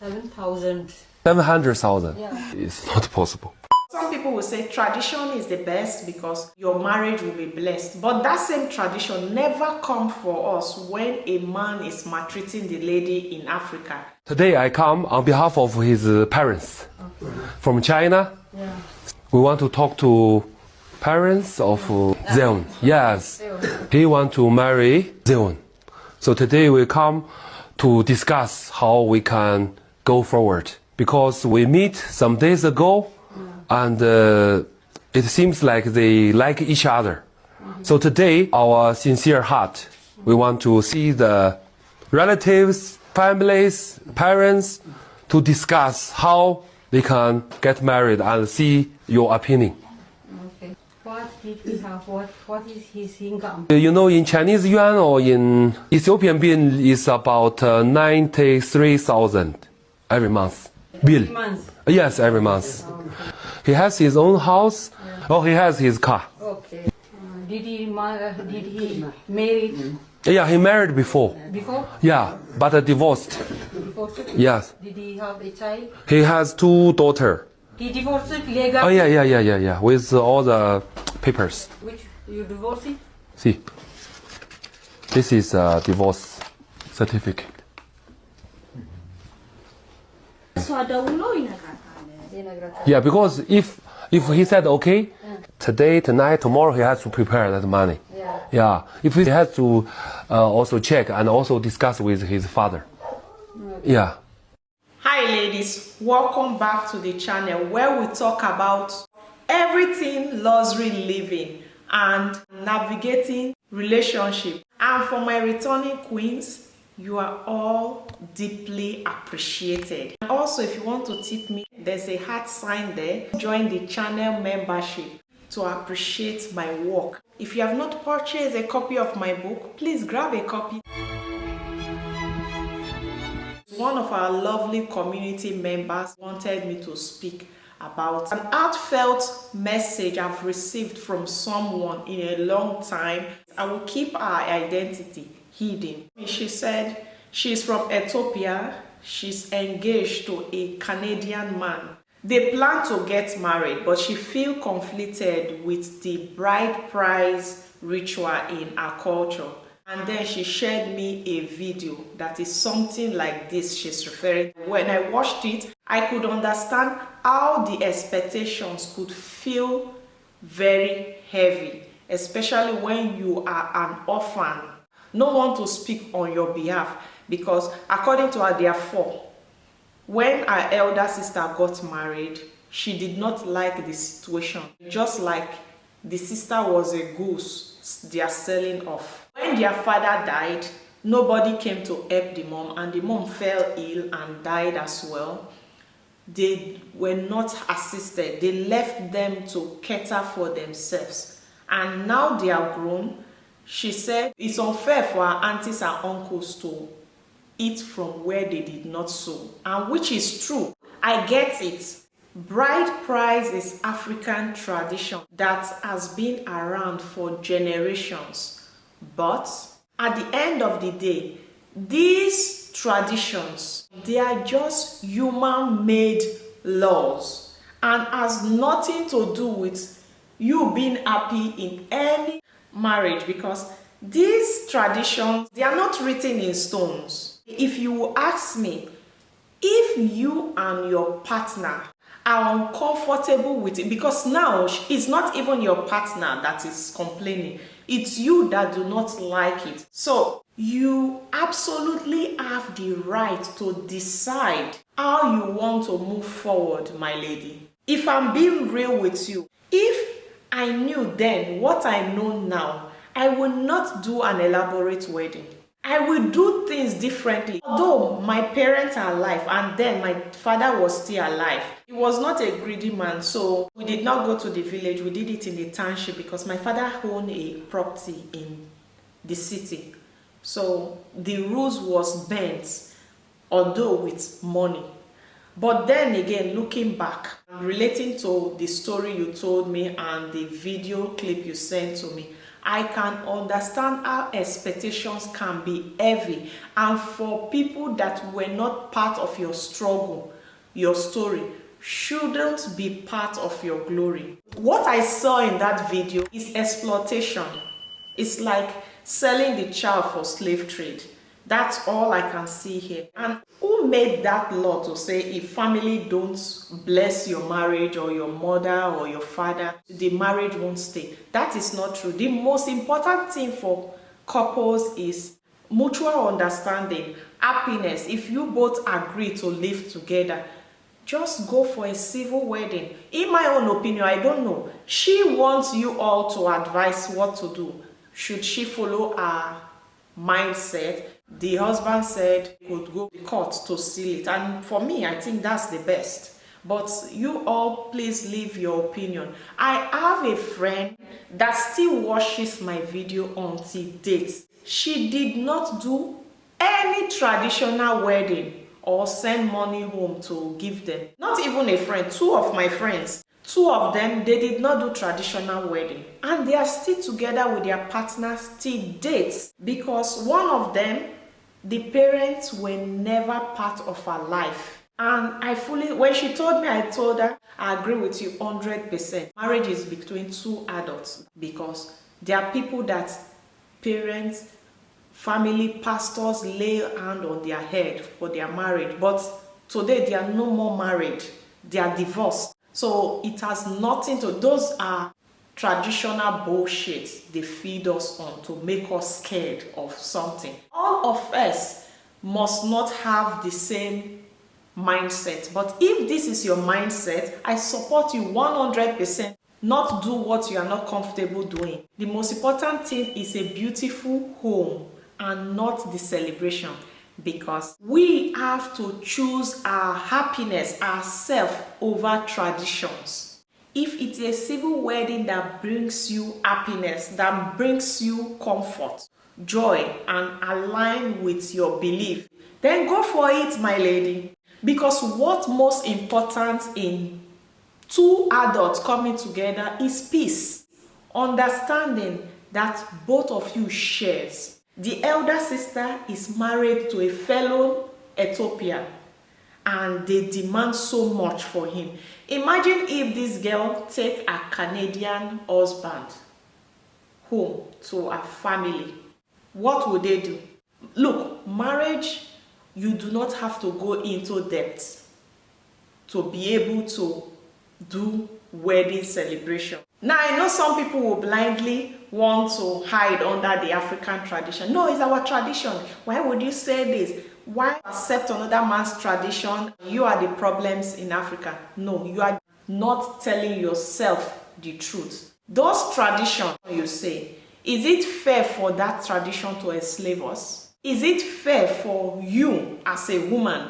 7,000. 700,000. Yeah. It's not possible. Some people will say tradition is the best because your marriage will be blessed. But that same tradition never comes for us when a man is maltreating the lady in Africa. Today I come on behalf of his parents from China. Yeah. We want to talk to parents of Zeon. Yes, he want to marry Zeon. So today we come to discuss how we can go forward. Because we meet some days ago and it seems like they like each other. So today, our sincere heart, we want to see the relatives, families, parents to discuss how they can get married and see your opinion. Okay. What did he have? What is his income? You know, in Chinese yuan or in Ethiopian bill is about 93,000 every month. Bill. Every month? Yes, every month. He has his own house. Oh, he has his car. Okay. Did he marry Yeah, he married before. before? Yeah, but divorced. Divorced? Yes. Did he have a child? He has 2 daughters. He divorced legal? Oh, yeah. With all the papers. Which you divorced it? See, this is a divorce certificate. Yeah, because if he said okay, today, tonight, tomorrow, he has to prepare that money. Yeah. If he has to also check and also discuss with his father. Yeah. Hi ladies, welcome back to the channel where we talk about everything luxury living and navigating relationship. And for my returning queens, you are all deeply appreciated. And also, if you want to tip me, there's a heart sign there. Join the channel membership to appreciate my work. If you have not purchased a copy of my book, please grab a copy. One of our lovely community members wanted me to speak about an heartfelt message I've received from someone in a long time. I will keep our identity hidden. She said she's from Ethiopia. She's engaged to a Canadian man. They plan to get married, but she feels conflicted with the bride price ritual in her culture. And then she shared me a video that is something like this she's referring to. When I watched it, I could understand how the expectations could feel very heavy, especially when you are an orphan. No one to speak on your behalf because according to her, there are 4. When her elder sister got married, she did not like the situation. Just like the sister was a goose they are selling off. When their father died, nobody came to help the mom, and the mom fell ill and died as well. They were not assisted. They left them to cater for themselves. And now they are grown. She said it's unfair for her aunties and uncles to eat from where they did not sow. And which is true. I get it. Bride price is African tradition that has been around for generations. But at the end of the day, these traditions, they are just human-made laws and has nothing to do with you being happy in any marriage, because these traditions, they are not written in stones. If you ask me, if you and your partner are uncomfortable with it, because now it's not even your partner that is complaining, it's you that do not like it. So you absolutely have the right to decide how you want to move forward, my lady. If I'm being real with you, if I knew then what I know now, I would not do an elaborate wedding. I will do things differently. Although my parents are alive and then my father was still alive, he was not a greedy man, so we did not go to the village. We did it in the township because my father owned a property in the city. So the rules was bent, although with money. But then again, looking back, relating to the story you told me and the video clip you sent to me, I can understand how expectations can be heavy, and for people that were not part of your struggle, your story shouldn't be part of your glory. What I saw in that video is exploitation. It's like selling the child for slave trade. That's all I can see here. And who made that law to say if family don't bless your marriage, or your mother or your father, the marriage won't stay? That is not true. The most important thing for couples is mutual understanding, happiness. If you both agree to live together, just go for a civil wedding. In my own opinion, I don't know. She wants you all to advise what to do. Should she follow her mindset? The husband said he could go to court to seal it. And for me, I think that's the best. But you all, please leave your opinion. I have a friend that still watches my video until date. She did not do any traditional wedding or send money home to give them. Not even a friend, two of my friends. Two of them, they did not do traditional wedding. And they are still together with their partners till date. Because one of them, the parents were never part of her life. And when she told me, I told her, I agree with you 100%. Marriage is between two adults, because there are people that parents, family, pastors lay hand on their head for their marriage. But today they are no more married. They are divorced. So it has nothing to, those are traditional bullshit they feed us on to make us scared of something. All of us must not have the same mindset. But if this is your mindset, I support you 100%. Not do what you are not comfortable doing. The most important thing is a beautiful home and not the celebration, because we have to choose our happiness ourselves over traditions. If it's a civil wedding that brings you happiness, that brings you comfort, joy, and align with your belief, then go for it, my lady. Because what's most important in two adults coming together is peace, understanding that both of you shares. The elder sister is married to a fellow Ethiopian, and they demand so much for him. Imagine if this girl take a Canadian husband home to a family. What would they do? Look, marriage, you do not have to go into debt to be able to do wedding celebration. Now, I know some people will blindly want to hide under the African tradition. No, it's our tradition. Why would you say this? Why accept another man's tradition? You are the problems in Africa. No, you are not telling yourself the truth. Those traditions you say, is it fair for that tradition to enslave us? Is it fair for you as a woman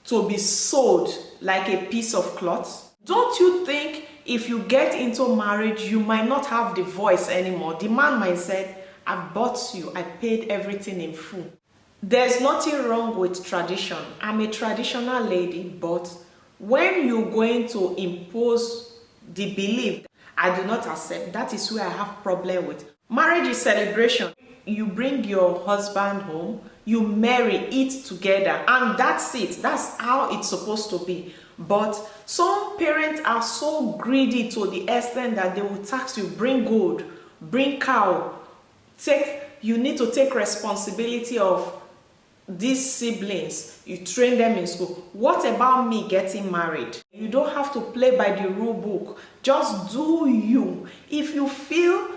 to be sold like a piece of cloth? Don't you think if you get into marriage, you might not have the voice anymore? The man might say, I've bought you, I paid everything in full. There's nothing wrong with tradition. I'm a traditional lady, but when you're going to impose the belief I do not accept, that is where I have problem with. Marriage is celebration. You bring your husband home, you marry it together, and that's it. That's how it's supposed to be. But some parents are so greedy to the extent that they will tax you, bring gold, bring cow, you need to take responsibility of these siblings. You train them in school. What about me getting married? You don't have to play by the rule book. Just do you. If you feel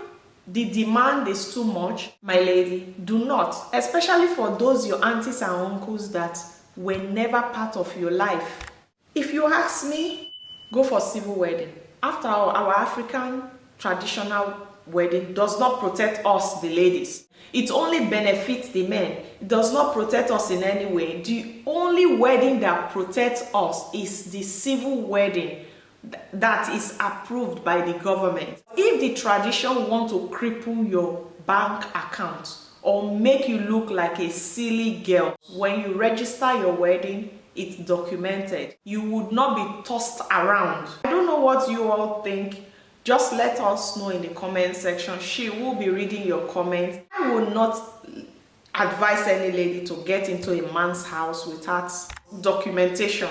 the demand is too much, my lady, do not. Especially for those your aunties and uncles that were never part of your life. If you ask me, go for civil wedding. After all, our African traditional wedding does not protect us, the ladies. It only benefits the men. It does not protect us in any way. The only wedding that protects us is the civil wedding that is approved by the government. If the tradition wants to cripple your bank account or make you look like a silly girl, when you register your wedding, it's documented. You would not be tossed around. I don't know what you all think Just let us know in the comment section. She will be reading your comments. I will not advise any lady to get into a man's house without documentation.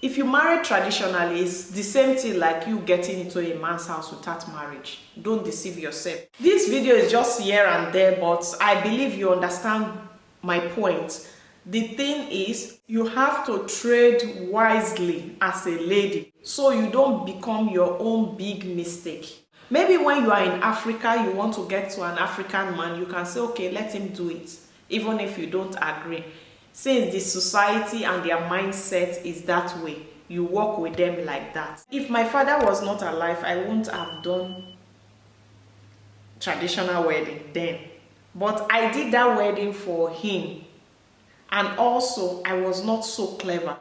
If you marry traditionally, it's the same thing like you getting into a man's house without marriage. Don't deceive yourself. This video is just here and there, but I believe you understand my point. The thing is, you have to trade wisely as a lady so you don't become your own big mistake. Maybe when you are in Africa, you want to get to an African man, you can say, okay, let him do it, even if you don't agree. Since the society and their mindset is that way, you work with them like that. If my father was not alive, I wouldn't have done traditional wedding then. But I did that wedding for him. And also, I was not so clever.